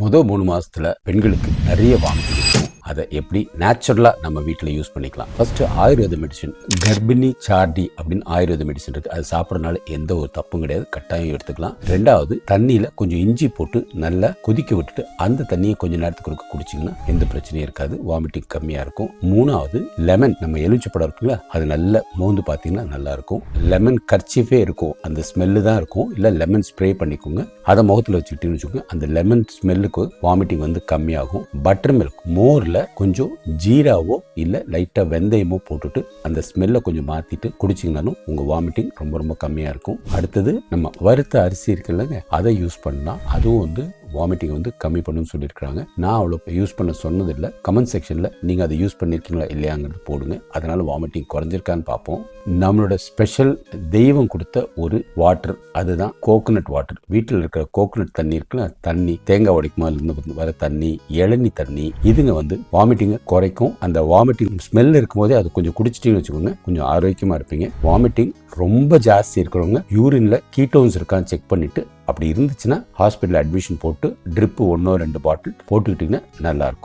முதல் 3 மாசத்துல பெண்களுக்கு நிறைய வாமிட்டிங் இருக்கும். அதை எப்படி நேச்சுரலா நம்ம வீட்டில் யூஸ் பண்ணிக்கலாம். ஃபர்ஸ்ட் ஆயுர்வேத மெடிசன் கர்ப்பிணி சார்டி அப்படின்னு ஆயுர்வேத மெடிசன் இருக்கு. அது சாப்பிட்றதுனால எந்த ஒரு தப்பும் கிடையாது, கட்டாயம் எடுத்துக்கலாம். ரெண்டாவது, தண்ணியில கொஞ்சம் இஞ்சி போட்டு நல்லா கொதிக்க விட்டுட்டு அந்த தண்ணியை கொஞ்சம் நேரத்துக்கு குடிச்சிங்கன்னா எந்த பிரச்சனையும் இருக்காது, வாமிட்டிங் கம்மியா இருக்கும். மூணாவது, லெமன், நம்ம எலுமிச்சப்பழம் இருக்குல்ல, அது நல்லா மோந்து பார்த்தீங்கன்னா நல்லா இருக்கும். லெமன் கர்ச்சீஃபே இருக்கும், அந்த ஸ்மெல்லு தான் இருக்கும். இல்லை லெமன் ஸ்ப்ரே பண்ணிக்கோங்க, அதை முகத்தில் வச்சுக்கிட்டீங்கன்னு வச்சுக்கோங்க, அந்த லெமன் ஸ்மெல்லுக்கு வாமிட்டிங் வந்து கம்மியாகும். பட்டர் மில்க், மோர்ல கொஞ்சம் ஜீராவோ இல்ல லைட்டா வெந்தயமோ போட்டுட்டு அந்த ஸ்மெல்ல கொஞ்சம் மாத்திட்டு குடிச்சிங்கனாலும் உங்க வாமிட்டிங் ரொம்ப ரொம்ப கம்மியா இருக்கும். அடுத்தது, நம்ம வறுத்த அரிசி இருக்குல்லங்க, அதை யூஸ் பண்ணா அதுவும் வந்து வாமிட்டிங் வந்து கம்மி பண்ணுன்னு சொல்லியிருக்காங்க. நான் அவ்வளோ யூஸ் பண்ண சொன்னதில்லை. கமெண்ட் செக்ஷனில் நீங்கள் அதை யூஸ் பண்ணியிருக்கீங்களா இல்லையாங்கிறது போடுங்க, அதனால் வாமிட்டிங் குறைஞ்சிருக்கான்னு பார்ப்போம். நம்மளோட ஸ்பெஷல் தெய்வம் கொடுத்த ஒரு வாட்டர், அதுதான் கோகோனட் வாட்டர். வீட்டில் இருக்கிற கோகோனட் தண்ணி இருக்குல்ல, தண்ணி தேங்காய் உடைக்குமாலேருந்து வர தண்ணி, இளநி தண்ணி, இதுங்க வந்து வாமிட்டிங்கை குறைக்கும். அந்த வாமிட்டிங் ஸ்மெல் இருக்கும்போதே அது கொஞ்சம் குடிச்சிட்டிங்கன்னு வச்சுக்கோங்க, கொஞ்சம் ஆரோக்கியமாக இருப்பீங்க. வாமிட்டிங் ரொம்ப ஜாஸ்தி இருக்கிறவங்க யூரின்ல கீட்டோன்ஸ் இருக்கான்னு செக் பண்ணிட்டு, அப்படி இருந்துச்சுன்னா ஹாஸ்பிட்டல் அட்மிஷன் போட்டு ட்ரிப்பு 1 or 2 பாட்டில் போட்டுக்கிட்டிங்கன்னா நல்லா இருக்கும்.